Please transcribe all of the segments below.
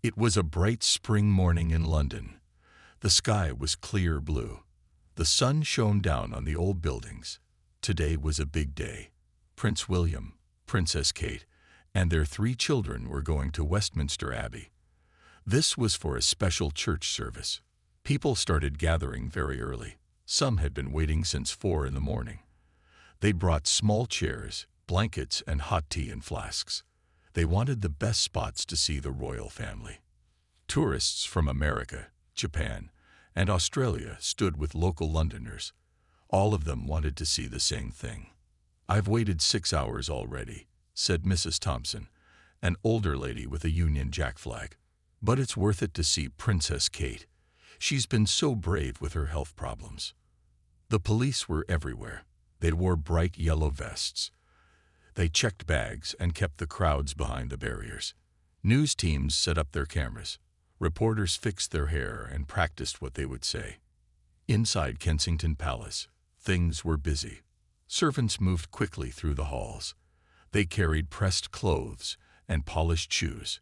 It was a bright spring morning in London. The sky was clear blue. The sun shone down on the old buildings. Today was a big day. Prince William, Princess Kate, and their 3 children were going to Westminster Abbey. This was for a special church service. People started gathering very early. Some had been waiting since 4 in the morning. They brought small chairs, blankets, and hot tea in flasks. They wanted the best spots to see the royal family. Tourists from America, Japan, and Australia stood with local Londoners. All of them wanted to see the same thing. "I've waited 6 hours already," said Mrs. Thompson, an older lady with a Union Jack flag. "But it's worth it to see Princess Kate. She's been so brave with her health problems." The police were everywhere. They wore bright yellow vests. They checked bags and kept the crowds behind the barriers. News teams set up their cameras. Reporters fixed their hair and practiced what they would say. Inside Kensington Palace, things were busy. Servants moved quickly through the halls. They carried pressed clothes and polished shoes.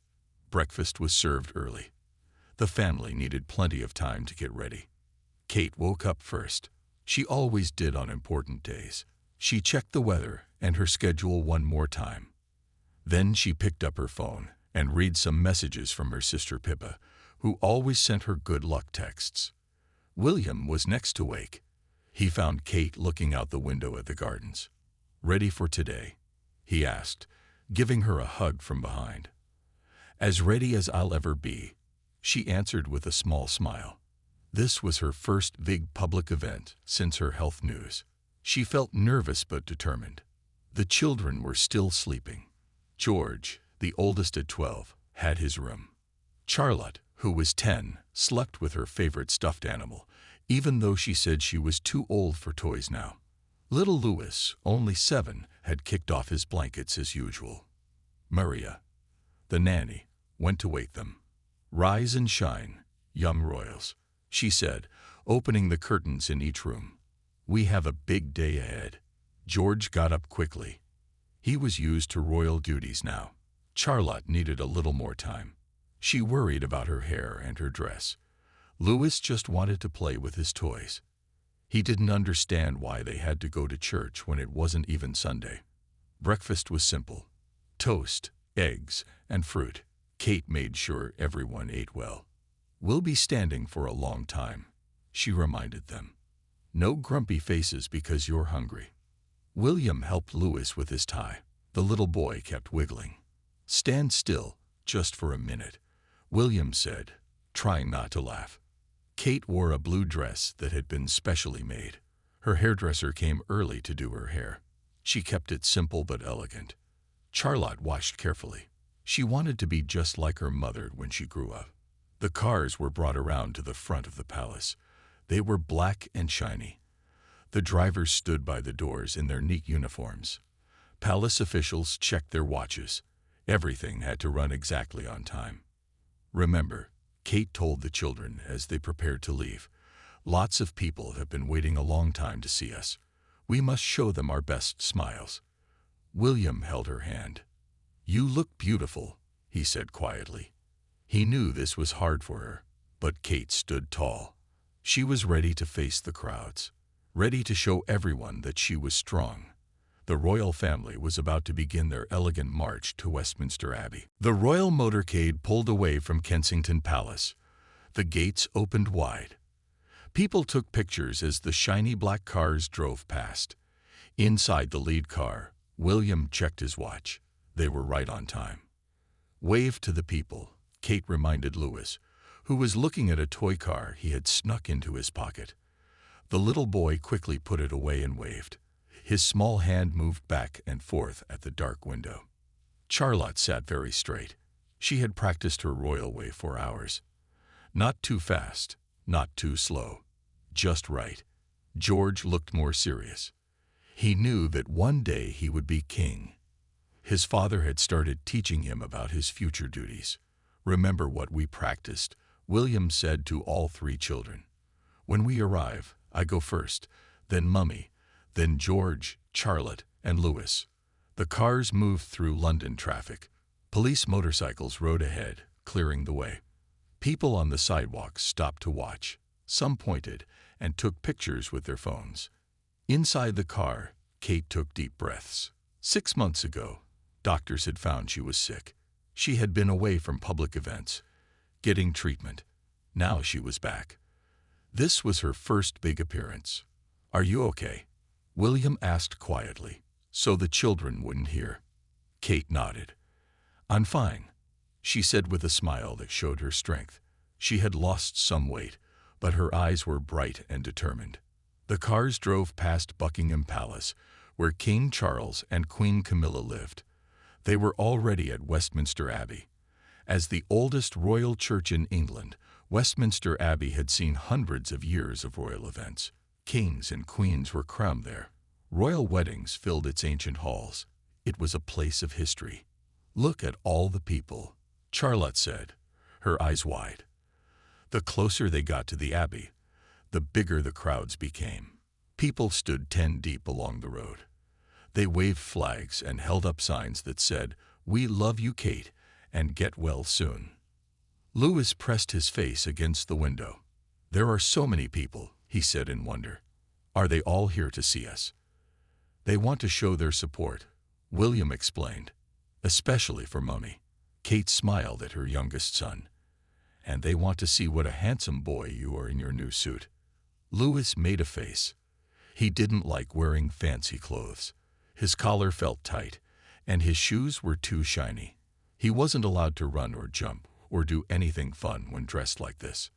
Breakfast was served early. The family needed plenty of time to get ready. Kate woke up first. She always did on important days. She checked the weather and her schedule one more time. Then she picked up her phone and read some messages from her sister Pippa, who always sent her good luck texts. William was next to wake. He found Kate looking out the window at the gardens. "Ready for today?" he asked, giving her a hug from behind. "As ready as I'll ever be," she answered with a small smile. This was her first big public event since her health news. She felt nervous but determined. The children were still sleeping. George, the oldest at 12, had his room. Charlotte, who was 10, slept with her favorite stuffed animal, even though she said she was too old for toys now. Little Louis, only 7, had kicked off his blankets as usual. Maria, the nanny, went to wake them. "Rise and shine, young royals," she said, opening the curtains in each room. "We have a big day ahead." George got up quickly. He was used to royal duties now. Charlotte needed a little more time. She worried about her hair and her dress. Louis just wanted to play with his toys. He didn't understand why they had to go to church when it wasn't even Sunday. Breakfast was simple: toast, eggs, and fruit. Kate made sure everyone ate well. "We'll be standing for a long time," she reminded them. "No grumpy faces because you're hungry." William helped Louis with his tie. The little boy kept wiggling. "Stand still, just for a minute," William said, trying not to laugh. Kate wore a blue dress that had been specially made. Her hairdresser came early to do her hair. She kept it simple but elegant. Charlotte washed carefully. She wanted to be just like her mother when she grew up. The cars were brought around to the front of the palace. They were black and shiny. The drivers stood by the doors in their neat uniforms. Palace officials checked their watches. Everything had to run exactly on time. "Remember," Kate told the children as they prepared to leave, "lots of people have been waiting a long time to see us. We must show them our best smiles." William held her hand. "You look beautiful," he said quietly. He knew this was hard for her, but Kate stood tall. She was ready to face the crowds, ready to show everyone that she was strong. The royal family was about to begin their elegant march to Westminster Abbey. The royal motorcade pulled away from Kensington Palace. The gates opened wide. People took pictures as the shiny black cars drove past. Inside the lead car, William checked his watch. They were right on time. "Wave to the people," Kate reminded Louis, who was looking at a toy car he had snuck into his pocket. The little boy quickly put it away and waved. His small hand moved back and forth at the dark window. Charlotte sat very straight. She had practiced her royal way for hours. Not too fast, not too slow, just right. George looked more serious. He knew that one day he would be king. His father had started teaching him about his future duties. "Remember what we practiced," William said to all 3 children. "When we arrive, I go first, then Mummy, then George, Charlotte, and Louis." The cars moved through London traffic. Police motorcycles rode ahead, clearing the way. People on the sidewalks stopped to watch. Some pointed and took pictures with their phones. Inside the car, Kate took deep breaths. 6 months ago, doctors had found she was sick. She had been away from public events, getting treatment. Now she was back. This was her first big appearance. "Are you okay?" William asked quietly, so the children wouldn't hear. Kate nodded. "I'm fine," she said with a smile that showed her strength. She had lost some weight, but her eyes were bright and determined. The cars drove past Buckingham Palace, where King Charles and Queen Camilla lived. They were already at Westminster Abbey. As the oldest royal church in England, Westminster Abbey had seen hundreds of years of royal events. Kings and queens were crowned there. Royal weddings filled its ancient halls. It was a place of history. "Look at all the people," Charlotte said, her eyes wide. The closer they got to the Abbey, the bigger the crowds became. People stood 10 deep along the road. They waved flags and held up signs that said, "We love you, Kate, and get well soon." Louis pressed his face against the window. "There are so many people," he said in wonder. "Are they all here to see us?" "They want to show their support," William explained, "especially for Mummy." Kate smiled at her youngest son. "And they want to see what a handsome boy you are in your new suit." Louis made a face. He didn't like wearing fancy clothes. His collar felt tight, and his shoes were too shiny. He wasn't allowed to run or jump or do anything fun when dressed like this.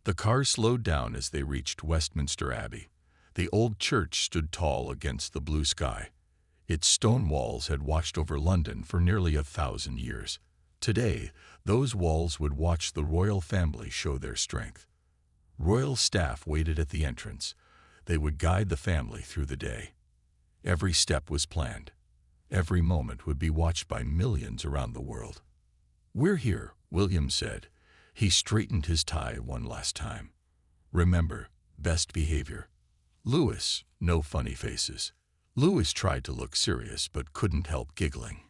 The car slowed down as they reached Westminster Abbey. The old church stood tall against the blue sky. Its stone walls had watched over London for nearly 1,000 years. Today, those walls would watch the royal family show their strength. Royal staff waited at the entrance. They would guide the family through the day. Every step was planned. Every moment would be watched by millions around the world. "We're here," William said. He straightened his tie one last time. "Remember, best behavior." "Louis, no funny faces." Louis tried to look serious but couldn't help giggling.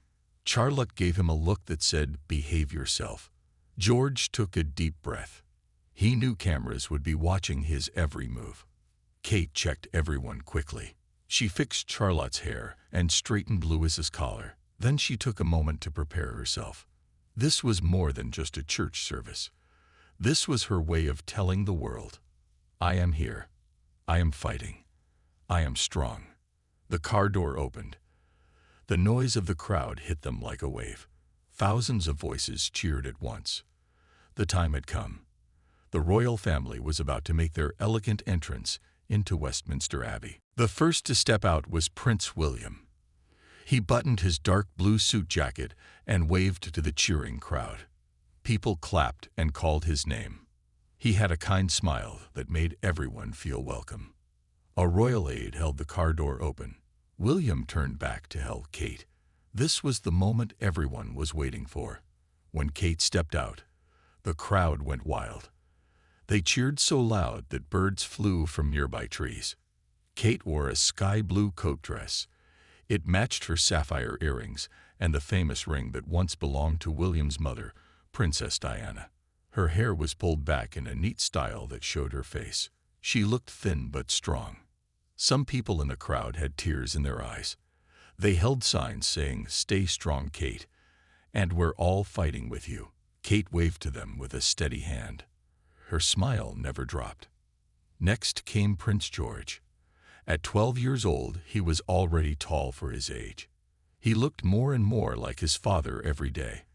Charlotte gave him a look that said, "Behave yourself." George took a deep breath. He knew cameras would be watching his every move. Kate checked everyone quickly. She fixed Charlotte's hair and straightened Louis's collar. Then she took a moment to prepare herself. This was more than just a church service. This was her way of telling the world, "I am here. I am fighting. I am strong." The car door opened. The noise of the crowd hit them like a wave. Thousands of voices cheered at once. The time had come. The royal family was about to make their elegant entrance into Westminster Abbey. The first to step out was Prince William. He buttoned his dark blue suit jacket and waved to the cheering crowd. People clapped and called his name. He had a kind smile that made everyone feel welcome. A royal aide held the car door open. William turned back to help Kate. This was the moment everyone was waiting for. When Kate stepped out, the crowd went wild. They cheered so loud that birds flew from nearby trees. Kate wore a sky blue coat dress. It matched her sapphire earrings and the famous ring that once belonged to William's mother, Princess Diana. Her hair was pulled back in a neat style that showed her face. She looked thin but strong. Some people in the crowd had tears in their eyes. They held signs saying, "Stay strong, Kate," and "We're all fighting with you." Kate waved to them with a steady hand. Her smile never dropped. Next came Prince George. At 12 years old, he was already tall for his age. He looked more and more like his father every day.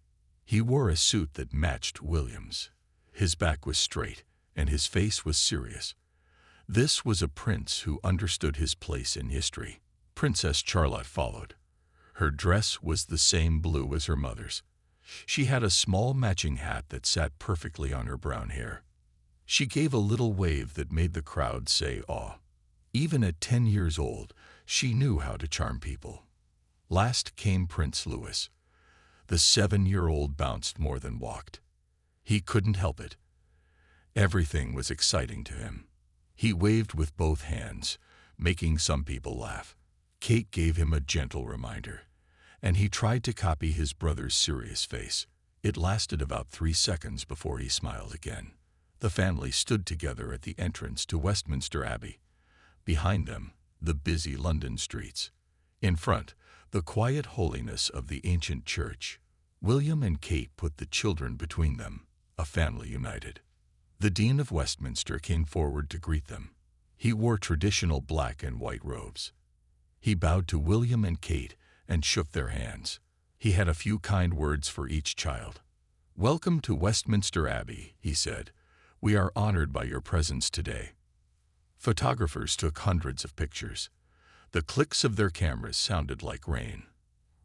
He wore a suit that matched William's. His back was straight, and his face was serious. This was a prince who understood his place in history. Princess Charlotte followed. Her dress was the same blue as her mother's. She had a small matching hat that sat perfectly on her brown hair. She gave a little wave that made the crowd say, "Aw." Even at 10 years old, she knew how to charm people. Last came Prince Louis. The 7-year-old bounced more than walked. He couldn't help it. Everything was exciting to him. He waved with both hands, making some people laugh. Kate gave him a gentle reminder, and he tried to copy his brother's serious face. It lasted about 3 seconds before he smiled again. The family stood together at the entrance to Westminster Abbey. Behind them, the busy London streets. In front, the quiet holiness of the ancient church. William and Kate put the children between them, a family united. The Dean of Westminster came forward to greet them. He wore traditional black and white robes. He bowed to William and Kate and shook their hands. He had a few kind words for each child. "Welcome to Westminster Abbey," he said. "We are honored by your presence today." Photographers took hundreds of pictures. The clicks of their cameras sounded like rain.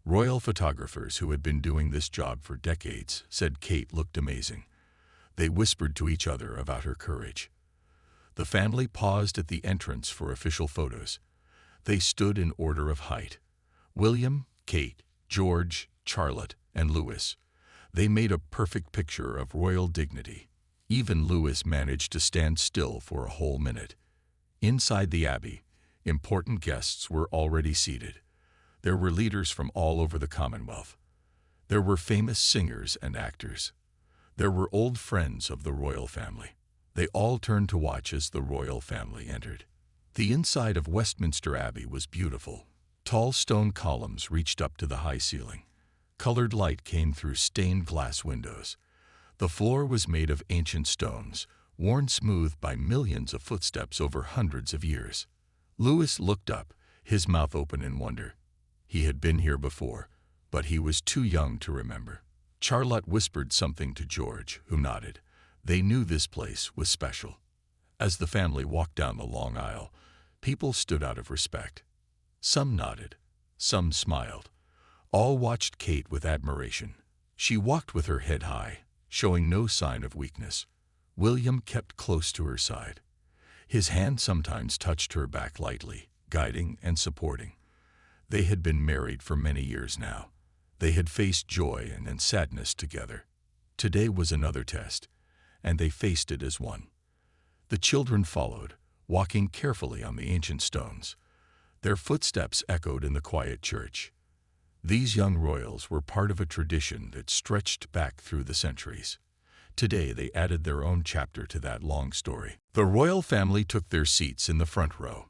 Royal photographers who had been doing this job for decades said Kate looked amazing. They whispered to each other about her courage. The family paused at the entrance for official photos. They stood in order of height. William, Kate, George, Charlotte, and Louis. They made a perfect picture of royal dignity. Even Louis managed to stand still for a whole minute. Inside the Abbey, important guests were already seated. There were leaders from all over the Commonwealth. There were famous singers and actors. There were old friends of the royal family. They all turned to watch as the royal family entered. The inside of Westminster Abbey was beautiful. Tall stone columns reached up to the high ceiling. Colored light came through stained glass windows. The floor was made of ancient stones, worn smooth by millions of footsteps over hundreds of years. Louis looked up, his mouth open in wonder. He had been here before, but he was too young to remember. Charlotte whispered something to George, who nodded. They knew this place was special. As the family walked down the long aisle, people stood out of respect. Some nodded, some smiled. All watched Kate with admiration. She walked with her head high, showing no sign of weakness. William kept close to her side. His hand sometimes touched her back lightly, guiding and supporting. They had been married for many years now. They had faced joy and sadness together. Today was another test, and they faced it as one. The children followed, walking carefully on the ancient stones. Their footsteps echoed in the quiet church. These young royals were part of a tradition that stretched back through the centuries. Today they added their own chapter to that long story. The royal family took their seats in the front row.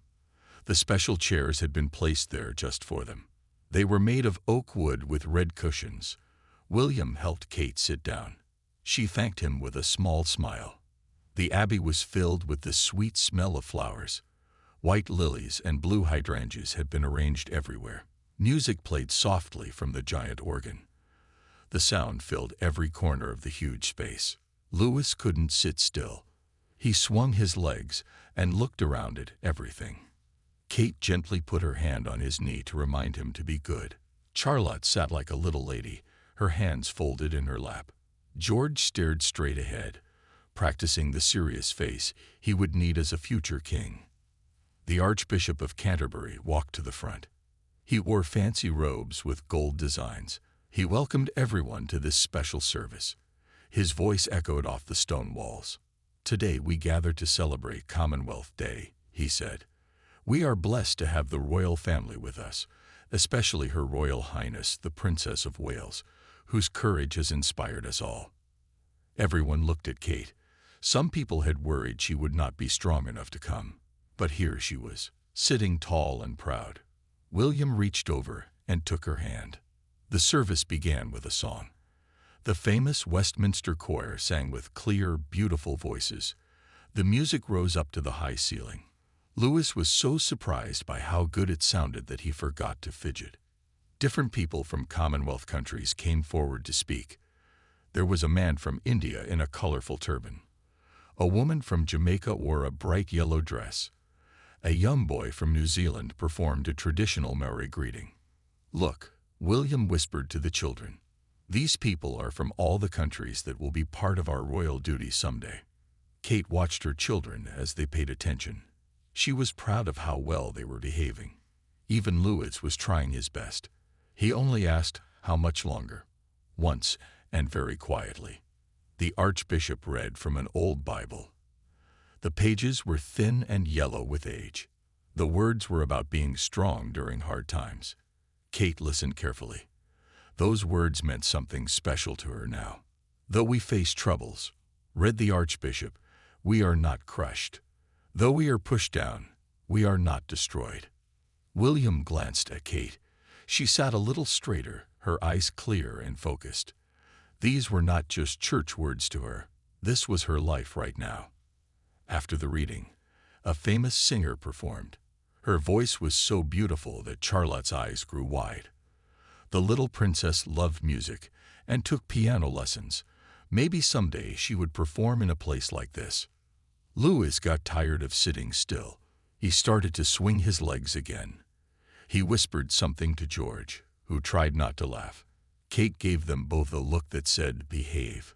The special chairs had been placed there just for them. They were made of oak wood with red cushions. William helped Kate sit down. She thanked him with a small smile. The abbey was filled with the sweet smell of flowers. White lilies and blue hydrangeas had been arranged everywhere. Music played softly from the giant organ. The sound filled every corner of the huge space. Louis couldn't sit still. He swung his legs and looked around at everything. Kate gently put her hand on his knee to remind him to be good. Charlotte sat like a little lady, her hands folded in her lap. George stared straight ahead, practicing the serious face he would need as a future king. The Archbishop of Canterbury walked to the front. He wore fancy robes with gold designs. He welcomed everyone to this special service. His voice echoed off the stone walls. "Today we gather to celebrate Commonwealth Day," he said. "We are blessed to have the royal family with us, especially Her Royal Highness, the Princess of Wales, whose courage has inspired us all." Everyone looked at Kate. Some people had worried she would not be strong enough to come. But here she was, sitting tall and proud. William reached over and took her hand. The service began with a song. The famous Westminster Choir sang with clear, beautiful voices. The music rose up to the high ceiling. Louis was so surprised by how good it sounded that he forgot to fidget. Different people from Commonwealth countries came forward to speak. There was a man from India in a colorful turban. A woman from Jamaica wore a bright yellow dress. A young boy from New Zealand performed a traditional Maori greeting. "Look," William whispered to the children. "These people are from all the countries that will be part of our royal duty someday." Kate watched her children as they paid attention. She was proud of how well they were behaving. Even Louis was trying his best. He only asked, "How much longer?" once, and very quietly. The Archbishop read from an old Bible. The pages were thin and yellow with age. The words were about being strong during hard times. Kate listened carefully. Those words meant something special to her now. Though we face troubles, read the Archbishop, we are not crushed. Though we are pushed down, we are not destroyed. William glanced at Kate. She sat a little straighter, her eyes clear and focused. These were not just church words to her. This was her life right now. After the reading, a famous singer performed. Her voice was so beautiful that Charlotte's eyes grew wide. The little princess loved music and took piano lessons. Maybe someday she would perform in a place like this. Louis got tired of sitting still. He started to swing his legs again. He whispered something to George, who tried not to laugh. Kate gave them both a look that said, "Behave."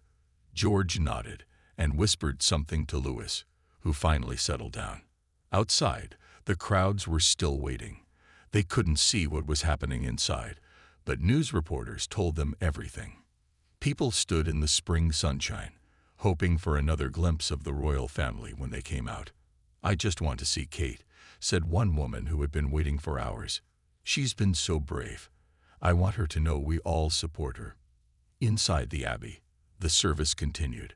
George nodded and whispered something to Louis, who finally settled down. Outside, the crowds were still waiting. They couldn't see what was happening inside, but news reporters told them everything. People stood in the spring sunshine, hoping for another glimpse of the royal family when they came out. "I just want to see Kate," said one woman who had been waiting for hours. "She's been so brave. I want her to know we all support her." Inside the abbey, the service continued.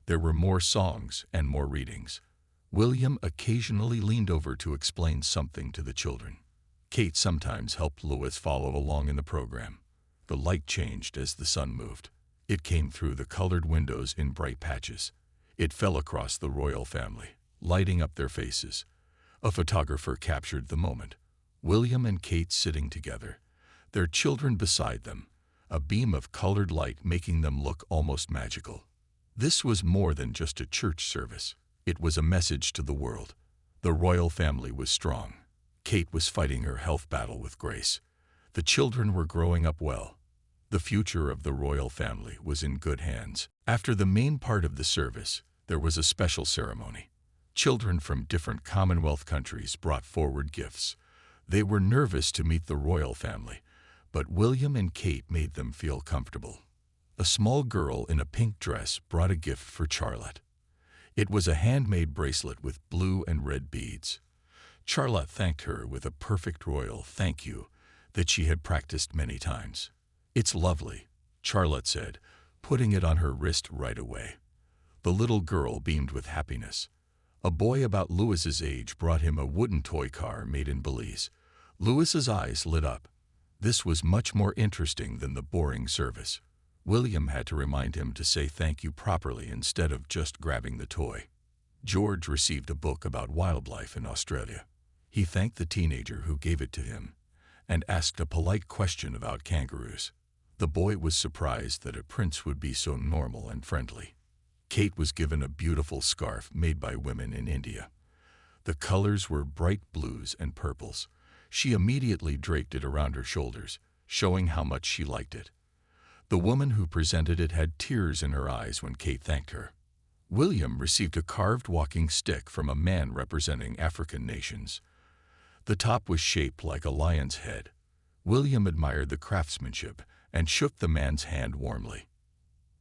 There were more songs and more readings. William occasionally leaned over to explain something to the children. Kate sometimes helped Louis follow along in the program. The light changed as the sun moved. It came through the colored windows in bright patches. It fell across the royal family, lighting up their faces. A photographer captured the moment. William and Kate sitting together, their children beside them, a beam of colored light making them look almost magical. This was more than just a church service. It was a message to the world. The royal family was strong. Kate was fighting her health battle with grace. The children were growing up well. The future of the royal family was in good hands. After the main part of the service, there was a special ceremony. Children from different Commonwealth countries brought forward gifts. They were nervous to meet the royal family, but William and Kate made them feel comfortable. A small girl in a pink dress brought a gift for Charlotte. It was a handmade bracelet with blue and red beads. Charlotte thanked her with a perfect royal thank you that she had practiced many times. "It's lovely," Charlotte said, putting it on her wrist right away. The little girl beamed with happiness. A boy about Louis's age brought him a wooden toy car made in Belize. Louis's eyes lit up. This was much more interesting than the boring service. William had to remind him to say thank you properly instead of just grabbing the toy. George received a book about wildlife in Australia. He thanked the teenager who gave it to him and asked a polite question about kangaroos. The boy was surprised that a prince would be so normal and friendly. Kate was given a beautiful scarf made by women in India. The colors were bright blues and purples. She immediately draped it around her shoulders, showing how much she liked it. The woman who presented it had tears in her eyes when Kate thanked her. William received a carved walking stick from a man representing African nations. The top was shaped like a lion's head. William admired the craftsmanship and shook the man's hand warmly.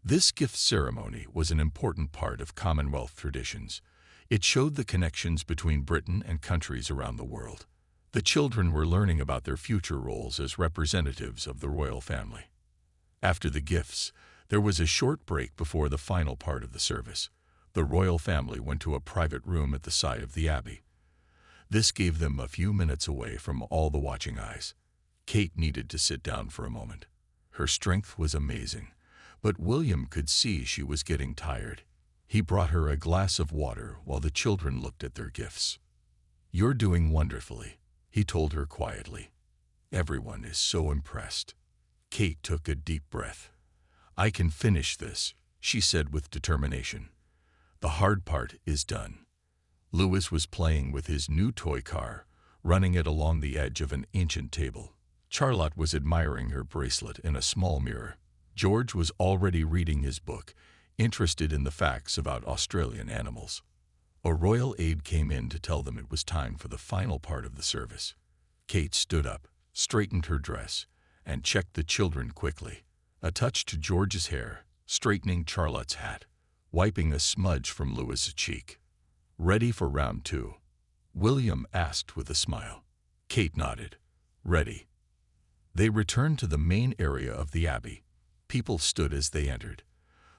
This gift ceremony was an important part of Commonwealth traditions. It showed the connections between Britain and countries around the world. The children were learning about their future roles as representatives of the royal family. After the gifts, there was a short break before the final part of the service. The royal family went to a private room at the side of the abbey. This gave them a few minutes away from all the watching eyes. Kate needed to sit down for a moment. Her strength was amazing, but William could see she was getting tired. He brought her a glass of water while the children looked at their gifts. "You're doing wonderfully," he told her quietly. "Everyone is so impressed." Kate took a deep breath. "I can finish this," she said with determination. "The hard part is done." Louis was playing with his new toy car, running it along the edge of an ancient table. Charlotte was admiring her bracelet in a small mirror. George was already reading his book, interested in the facts about Australian animals. A royal aide came in to tell them it was time for the final part of the service. Kate stood up, straightened her dress, and checked the children quickly. A touch to George's hair, straightening Charlotte's hat, wiping a smudge from Louis's cheek. "Ready for round 2?" William asked with a smile. Kate nodded. "Ready." They returned to the main area of the abbey. People stood as they entered.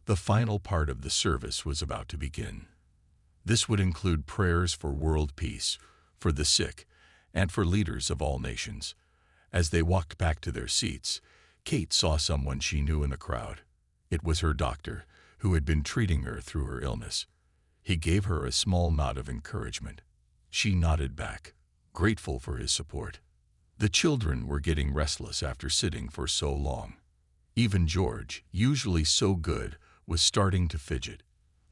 The final part of the service was about to begin. This would include prayers for world peace, for the sick, and for leaders of all nations. As they walked back to their seats, Kate saw someone she knew in the crowd. It was her doctor, who had been treating her through her illness. He gave her a small nod of encouragement. She nodded back, grateful for his support. The children were getting restless after sitting for so long. Even George, usually so good, was starting to fidget.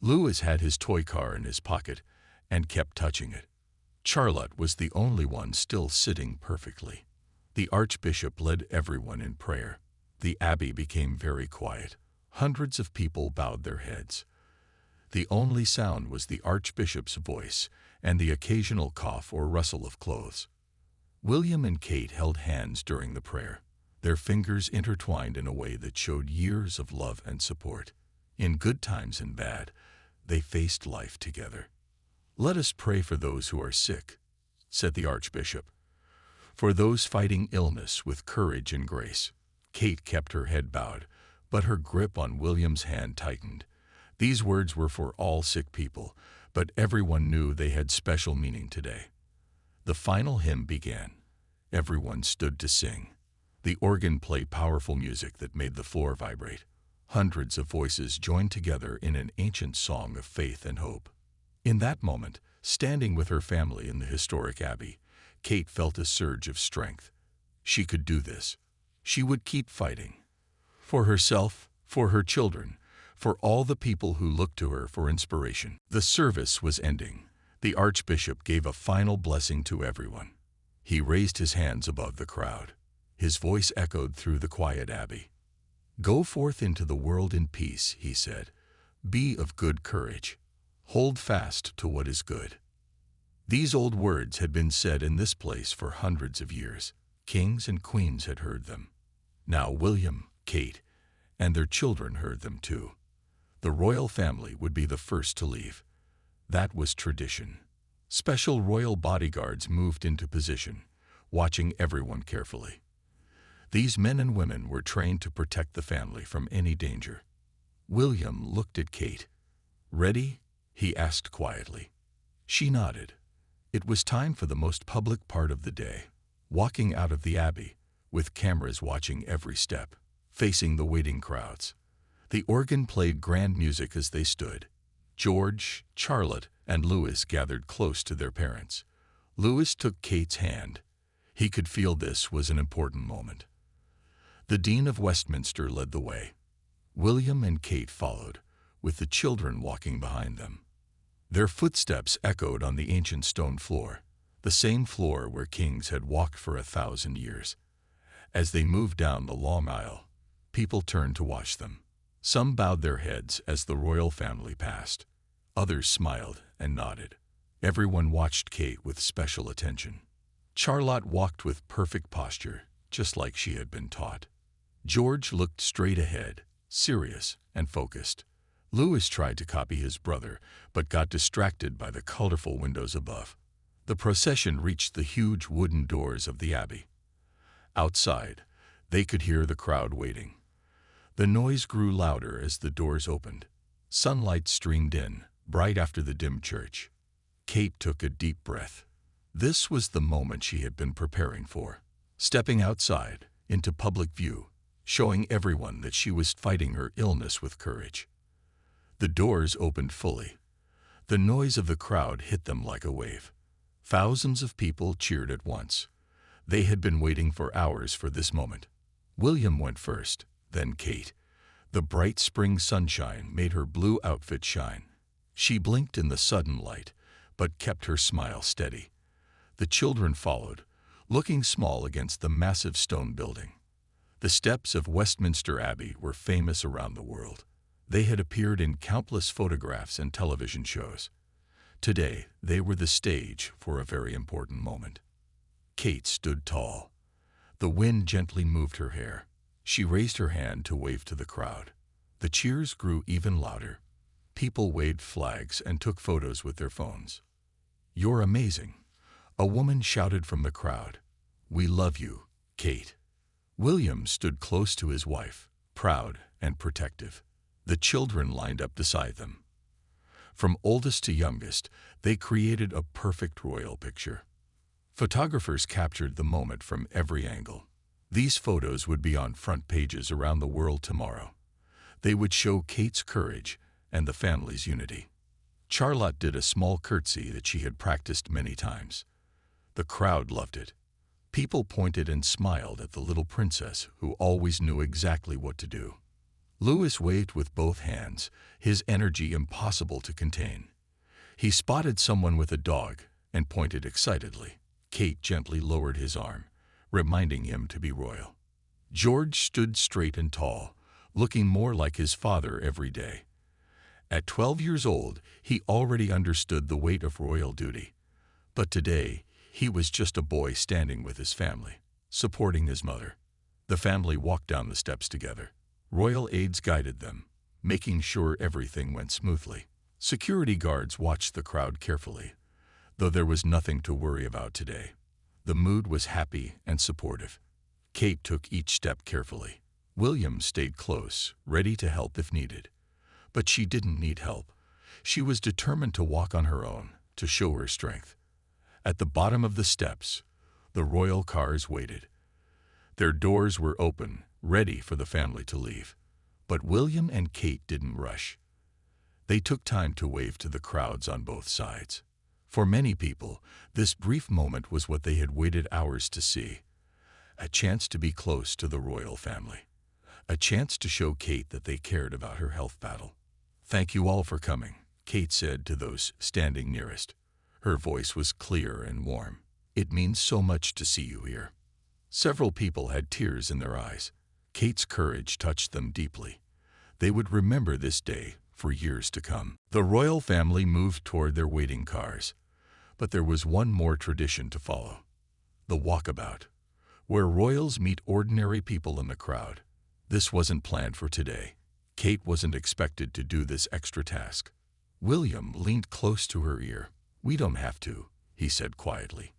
Louis had his toy car in his pocket and kept touching it. Charlotte was the only one still sitting perfectly. The Archbishop led everyone in prayer. The abbey became very quiet. Hundreds of people bowed their heads. The only sound was the Archbishop's voice and the occasional cough or rustle of clothes. William and Kate held hands during the prayer, their fingers intertwined in a way that showed years of love and support. In good times and bad, they faced life together. "Let us pray for those who are sick," said the Archbishop, "for those fighting illness with courage and grace." Kate kept her head bowed, but her grip on William's hand tightened. These words were for all sick people, but everyone knew they had special meaning today. The final hymn began. Everyone stood to sing. The organ played powerful music that made the floor vibrate. Hundreds of voices joined together in an ancient song of faith and hope. In that moment, standing with her family in the historic abbey, Kate felt a surge of strength. She could do this. She would keep fighting. For herself, for her children, for all the people who looked to her for inspiration. The service was ending. The Archbishop gave a final blessing to everyone. He raised his hands above the crowd. His voice echoed through the quiet abbey. "Go forth into the world in peace," he said. "Be of good courage. Hold fast to what is good." These old words had been said in this place for hundreds of years. Kings and queens had heard them. Now William, Kate, and their children heard them too. The royal family would be the first to leave. That was tradition. Special royal bodyguards moved into position, watching everyone carefully. These men and women were trained to protect the family from any danger. William looked at Kate. "Ready?" he asked quietly. She nodded. It was time for the most public part of the day. Walking out of the abbey, with cameras watching every step, facing the waiting crowds. The organ played grand music as they stood. George, Charlotte, and Louis gathered close to their parents. Louis took Kate's hand. He could feel this was an important moment. The Dean of Westminster led the way. William and Kate followed, with the children walking behind them. Their footsteps echoed on the ancient stone floor, the same floor where kings had walked for 1,000 years. As they moved down the long aisle, people turned to watch them. Some bowed their heads as the royal family passed. Others smiled and nodded. Everyone watched Kate with special attention. Charlotte walked with perfect posture, just like she had been taught. George looked straight ahead, serious and focused. Louis tried to copy his brother, but got distracted by the colorful windows above. The procession reached the huge wooden doors of the abbey. Outside, they could hear the crowd waiting. The noise grew louder as the doors opened. Sunlight streamed in, bright after the dim church. Kate took a deep breath. This was the moment she had been preparing for. Stepping outside, into public view, showing everyone that she was fighting her illness with courage. The doors opened fully. The noise of the crowd hit them like a wave. Thousands of people cheered at once. They had been waiting for hours for this moment. William went first, then Kate. The bright spring sunshine made her blue outfit shine. She blinked in the sudden light, but kept her smile steady. The children followed, looking small against the massive stone building. The steps of Westminster Abbey were famous around the world. They had appeared in countless photographs and television shows. Today, they were the stage for a very important moment. Kate stood tall. The wind gently moved her hair. She raised her hand to wave to the crowd. The cheers grew even louder. People waved flags and took photos with their phones. "You're amazing," a woman shouted from the crowd. "We love you, Kate." William stood close to his wife, proud and protective. The children lined up beside them. From oldest to youngest, they created a perfect royal picture. Photographers captured the moment from every angle. These photos would be on front pages around the world tomorrow. They would show Kate's courage and the family's unity. Charlotte did a small curtsy that she had practiced many times. The crowd loved it. People pointed and smiled at the little princess who always knew exactly what to do. Louis waved with both hands, his energy impossible to contain. He spotted someone with a dog and pointed excitedly. Kate gently lowered his arm, reminding him to be royal. George stood straight and tall, looking more like his father every day. At 12 years old, he already understood the weight of royal duty. But today, he was just a boy standing with his family, supporting his mother. The family walked down the steps together. Royal aides guided them, making sure everything went smoothly. Security guards watched the crowd carefully, though there was nothing to worry about today. The mood was happy and supportive. Kate took each step carefully. William stayed close, ready to help if needed. But she didn't need help. She was determined to walk on her own, to show her strength. At the bottom of the steps, the royal cars waited. Their doors were open, ready for the family to leave. But William and Kate didn't rush. They took time to wave to the crowds on both sides. For many people, this brief moment was what they had waited hours to see. A chance to be close to the royal family. A chance to show Kate that they cared about her health battle. "Thank you all for coming," Kate said to those standing nearest. Her voice was clear and warm. "It means so much to see you here." Several people had tears in their eyes. Kate's courage touched them deeply. They would remember this day for years to come. The royal family moved toward their waiting cars. But there was one more tradition to follow. The walkabout, where royals meet ordinary people in the crowd. This wasn't planned for today. Kate wasn't expected to do this extra task. William leaned close to her ear. "We don't have to," he said quietly.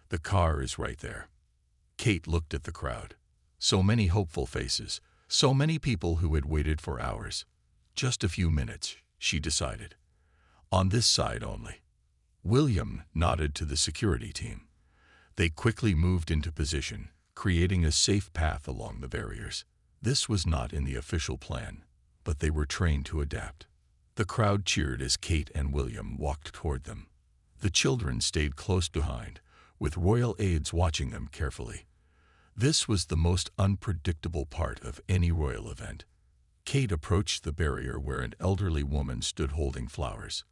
"The car is right there." Kate looked at the crowd. So many hopeful faces, so many people who had waited for hours. Just a few minutes, she decided. On this side only. William nodded to the security team. They quickly moved into position, creating a safe path along the barriers. This was not in the official plan, but they were trained to adapt. The crowd cheered as Kate and William walked toward them. The children stayed close behind, with royal aides watching them carefully. This was the most unpredictable part of any royal event. Kate approached the barrier where an elderly woman stood holding flowers.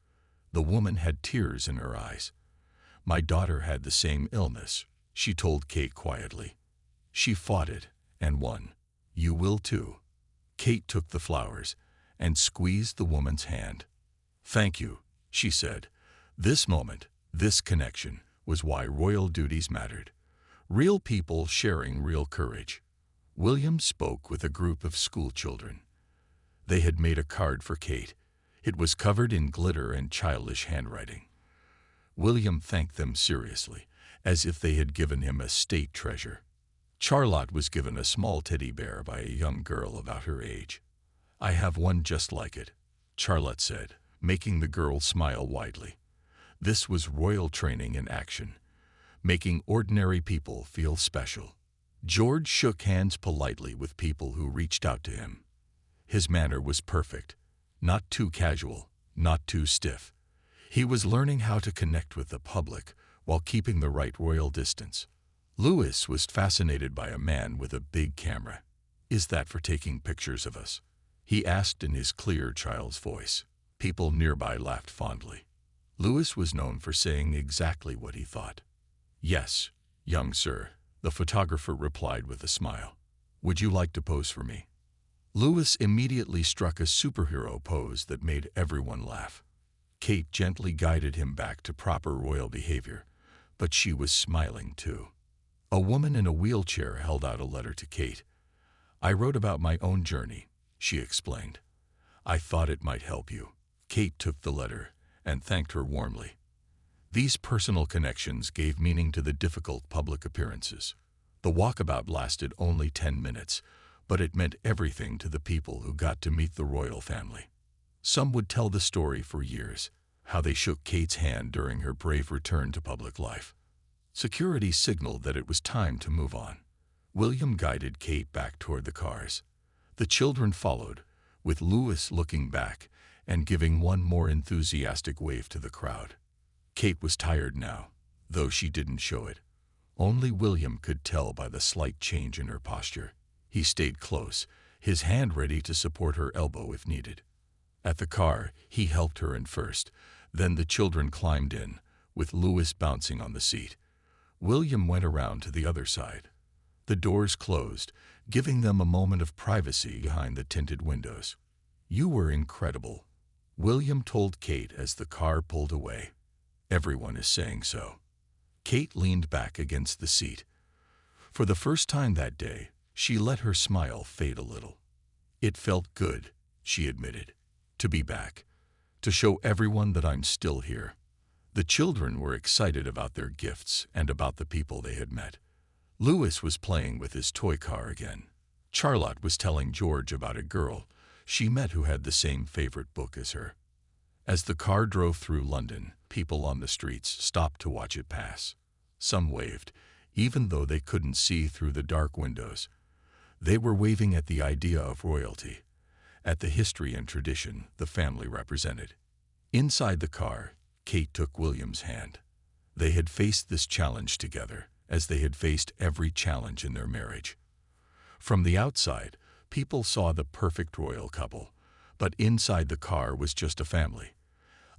The woman had tears in her eyes. "My daughter had the same illness," she told Kate quietly. "She fought it and won. You will too." Kate took the flowers and squeezed the woman's hand. "Thank you," she said. This moment, this connection, was why royal duties mattered. Real people sharing real courage. William spoke with a group of school children. They had made a card for Kate. It was covered in glitter and childish handwriting. William thanked them seriously, as if they had given him a state treasure. Charlotte was given a small teddy bear by a young girl about her age. "I have one just like it," Charlotte said, making the girl smile widely. This was royal training in action, making ordinary people feel special. George shook hands politely with people who reached out to him. His manner was perfect, not too casual, not too stiff. He was learning how to connect with the public while keeping the right royal distance. Louis was fascinated by a man with a big camera. "Is that for taking pictures of us?" he asked in his clear child's voice. People nearby laughed fondly. Louis was known for saying exactly what he thought. "Yes, young sir," the photographer replied with a smile. "Would you like to pose for me?" Louis immediately struck a superhero pose that made everyone laugh. Kate gently guided him back to proper royal behavior, but she was smiling too. A woman in a wheelchair held out a letter to Kate. "I wrote about my own journey," she explained. "I thought it might help you." Kate took the letter and thanked her warmly. These personal connections gave meaning to the difficult public appearances. The walkabout lasted only 10 minutes, but it meant everything to the people who got to meet the royal family. Some would tell the story for years, how they shook Kate's hand during her brave return to public life. Security signaled that it was time to move on. William guided Kate back toward the cars. The children followed, with Louis looking back and giving one more enthusiastic wave to the crowd. Kate was tired now, though she didn't show it. Only William could tell by the slight change in her posture. He stayed close, his hand ready to support her elbow if needed. At the car, he helped her in first, then the children climbed in, with Louis bouncing on the seat. William went around to the other side. The doors closed, giving them a moment of privacy behind the tinted windows. "You were incredible," William told Kate as the car pulled away. "Everyone is saying so." Kate leaned back against the seat. For the first time that day, she let her smile fade a little. "It felt good," she admitted, "to be back, to show everyone that I'm still here." The children were excited about their gifts and about the people they had met. Louis was playing with his toy car again. Charlotte was telling George about a girl she met who had the same favorite book as her. As the car drove through London, people on the streets stopped to watch it pass. Some waved, even though they couldn't see through the dark windows. They were waving at the idea of royalty, at the history and tradition the family represented. Inside the car, Kate took William's hand. They had faced this challenge together, as they had faced every challenge in their marriage. From the outside, people saw the perfect royal couple, but inside the car was just a family.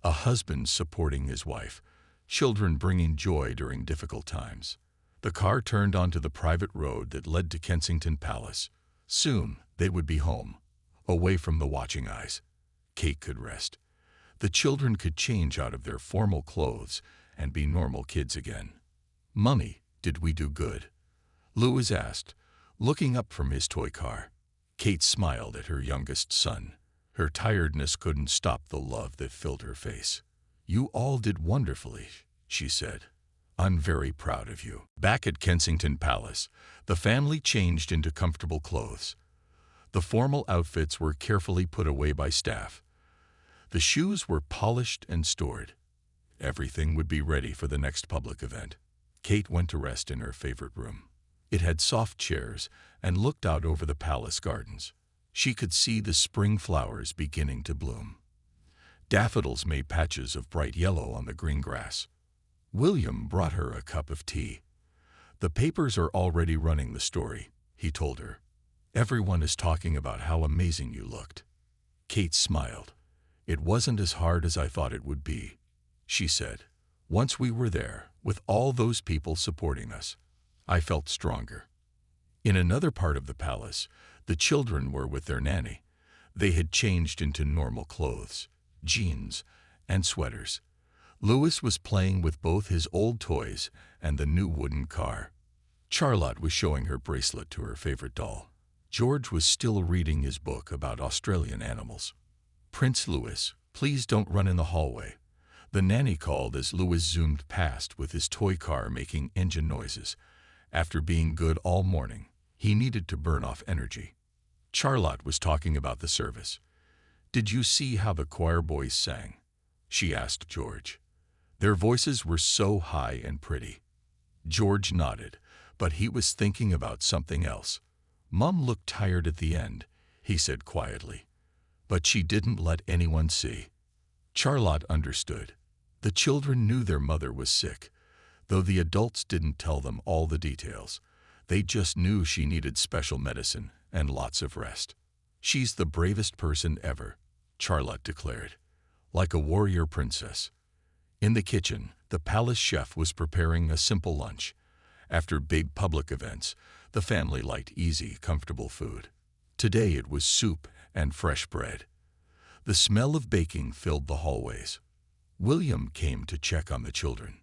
A husband supporting his wife, children bringing joy during difficult times. The car turned onto the private road that led to Kensington Palace. Soon, they would be home, away from the watching eyes. Kate could rest. The children could change out of their formal clothes and be normal kids again. "Mummy, did we do good?" Louis asked, looking up from his toy car. Kate smiled at her youngest son. Her tiredness couldn't stop the love that filled her face. "You all did wonderfully," she said. "I'm very proud of you." Back at Kensington Palace, the family changed into comfortable clothes. The formal outfits were carefully put away by staff. The shoes were polished and stored. Everything would be ready for the next public event. Kate went to rest in her favorite room. It had soft chairs and looked out over the palace gardens. She could see the spring flowers beginning to bloom. Daffodils made patches of bright yellow on the green grass. William brought her a cup of tea. "The papers are already running the story," he told her. "Everyone is talking about how amazing you looked." Kate smiled. "It wasn't as hard as I thought it would be," she said. "Once we were there, with all those people supporting us, I felt stronger." In another part of the palace, the children were with their nanny. They had changed into normal clothes, jeans, and sweaters. Louis was playing with both his old toys and the new wooden car. Charlotte was showing her bracelet to her favorite doll. George was still reading his book about Australian animals. "Prince Louis, please don't run in the hallway," the nanny called as Louis zoomed past with his toy car making engine noises. After being good all morning, he needed to burn off energy. Charlotte was talking about the service. "Did you see how the choir boys sang?" she asked George. "Their voices were so high and pretty." George nodded, but he was thinking about something else. "Mum looked tired at the end," he said quietly, "but she didn't let anyone see." Charlotte understood. The children knew their mother was sick, though the adults didn't tell them all the details. They just knew she needed special medicine and lots of rest. "She's the bravest person ever," Charlotte declared, "like a warrior princess." In the kitchen, the palace chef was preparing a simple lunch. After big public events, the family liked easy, comfortable food. Today it was soup and fresh bread. The smell of baking filled the hallways. William came to check on the children.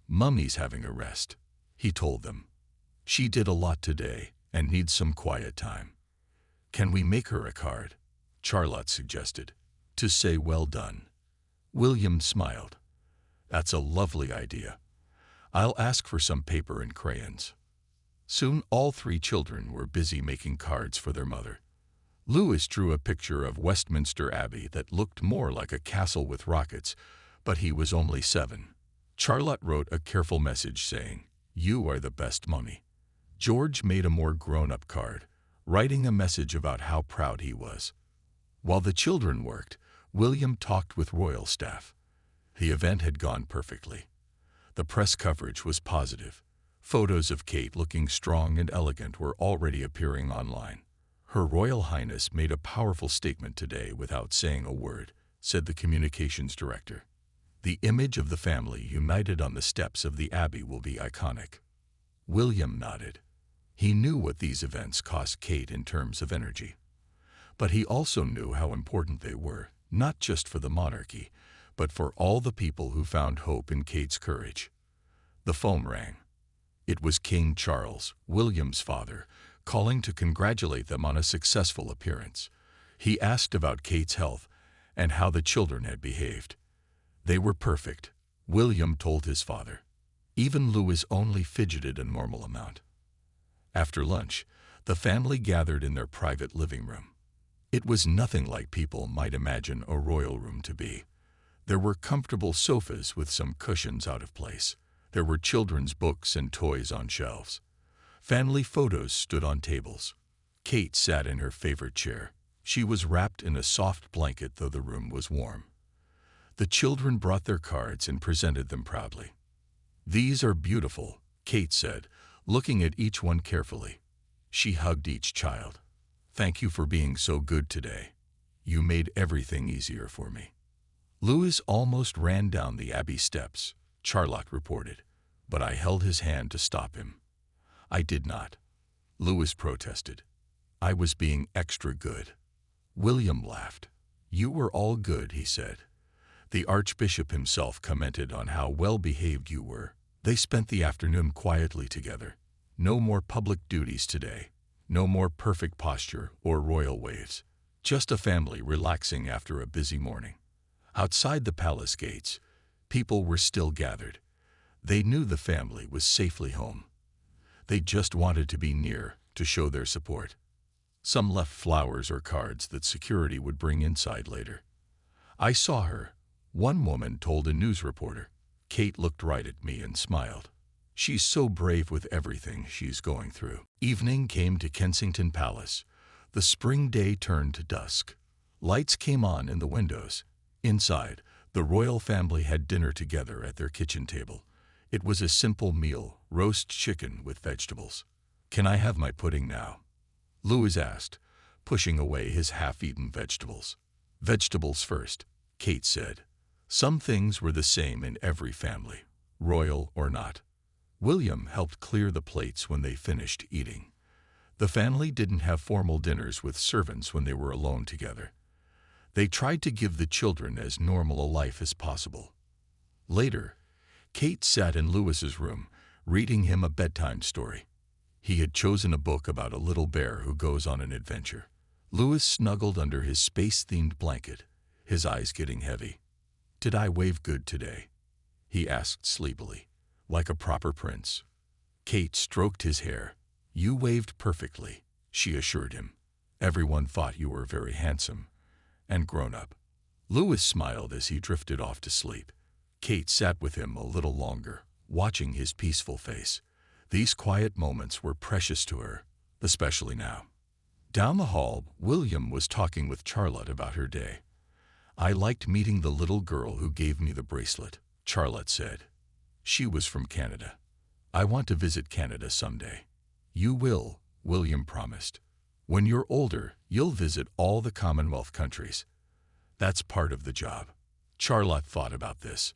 "Mummy's having a rest," he told them. "She did a lot today and needs some quiet time." "Can we make her a card?" Charlotte suggested, "to say well done." William smiled. "That's a lovely idea. I'll ask for some paper and crayons." Soon all three children were busy making cards for their mother. Louis drew a picture of Westminster Abbey that looked more like a castle with rockets, but he was only 7. Charlotte wrote a careful message saying, "You are the best mummy." George made a more grown-up card, writing a message about how proud he was. While the children worked, William talked with royal staff. The event had gone perfectly. The press coverage was positive. Photos of Kate looking strong and elegant were already appearing online. "Her Royal Highness made a powerful statement today without saying a word," said the communications director. "The image of the family united on the steps of the Abbey will be iconic." William nodded. He knew what these events cost Kate in terms of energy. But he also knew how important they were, not just for the monarchy, but for all the people who found hope in Kate's courage. The phone rang. It was King Charles, William's father, calling to congratulate them on a successful appearance. He asked about Kate's health and how the children had behaved. They were perfect, William told his father. Even Louis only fidgeted a normal amount. After lunch, the family gathered in their private living room. It was nothing like people might imagine a royal room to be. There were comfortable sofas with some cushions out of place. There were children's books and toys on shelves. Family photos stood on tables. Kate sat in her favorite chair. She was wrapped in a soft blanket, though the room was warm. The children brought their cards and presented them proudly. "These are beautiful," Kate said, looking at each one carefully. She hugged each child. "Thank you for being so good today. You made everything easier for me." Louis almost ran down the Abbey steps, Charlotte reported, but I held his hand to stop him. "I did not," Louis protested. "I was being extra good." William laughed. "You were all good," he said. The Archbishop himself commented on how well-behaved you were. They spent the afternoon quietly together. No more public duties today. No more perfect posture or royal waves. Just a family relaxing after a busy morning. Outside the palace gates, people were still gathered. They knew the family was safely home. They just wanted to be near to show their support. Some left flowers or cards that security would bring inside later. "I saw her," one woman told a news reporter. Kate looked right at me and smiled. "She's so brave with everything she's going through." Evening came to Kensington Palace. The spring day turned to dusk. Lights came on in the windows. Inside, the royal family had dinner together at their kitchen table. It was a simple meal, roast chicken with vegetables. "Can I have my pudding now?" Louis asked, pushing away his half-eaten vegetables. "Vegetables first," Kate said. Some things were the same in every family, royal or not. William helped clear the plates when they finished eating. The family didn't have formal dinners with servants when they were alone together. They tried to give the children as normal a life as possible. Later, Kate sat in Louis's room, reading him a bedtime story. He had chosen a book about a little bear who goes on an adventure. Louis snuggled under his space-themed blanket, his eyes getting heavy. "Did I wave good today?" he asked sleepily, like a proper prince. Kate stroked his hair. "You waved perfectly," she assured him. "Everyone thought you were very handsome and grown up." Louis smiled as he drifted off to sleep. Kate sat with him a little longer, watching his peaceful face. These quiet moments were precious to her, especially now. Down the hall, William was talking with Charlotte about her day. "I liked meeting the little girl who gave me the bracelet," Charlotte said. "She was from Canada. I want to visit Canada someday." "You will," William promised. "When you're older, you'll visit all the Commonwealth countries. That's part of the job." Charlotte thought about this.